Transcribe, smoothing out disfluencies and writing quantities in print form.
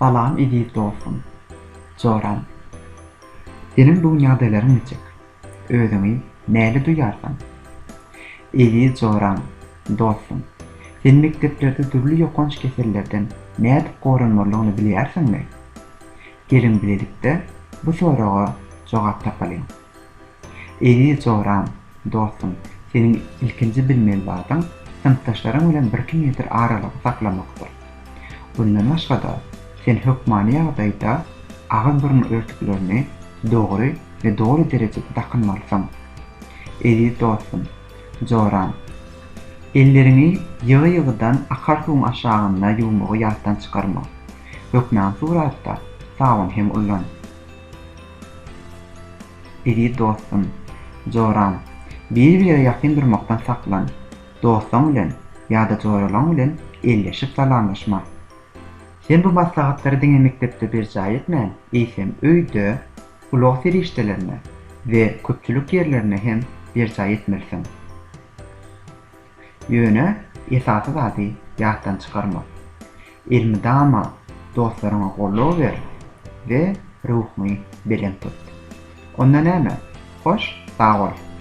Salam idi dostum. Joran. Senin bu ýagdaýlaryň niçik? Özüňi näle duýarsan? Idi Joran. Dostum. Sen mekdeplerde türlü ýokanç kesellerden nädip gorunmalygyny bilýärsiňmi? Gelin bilelikde bu soraga jogap tapalyň. Idi Joran. Dostum. Senin ilkinji bilmeli badyň sınıftaşlaryň bilen 1 kilometr aralyk saklamakdyr. Bundan başga sen hökmani ýagdaýda ağız burun örtüklerini dogry we dogry derejede takynmalysan. Edi dostum, Joran. Ellerini ýygy-ýygydan akar suwun aşagyna ýuwmagy ýatdan çykarma. Hökmän suratda sabun hem ullan. Edi dostum, Joran. Bir-birine ýakyn durmakdan saklan. Dostum bilen ýa-da joralan bilen elleşip salamlaşma. Sen bu maslahatlary diňe mekdepde berjä etmän, eýsem öýde, ulak serişdelerine we köpçülük ýerlerine hem berjä etmelisin. Ýöne esasy zady ýatdan çykarma. Ilmi dama dostlaryňa golluk ber we ruhyny belem tut. Ondan näme? Hoş, sag ol.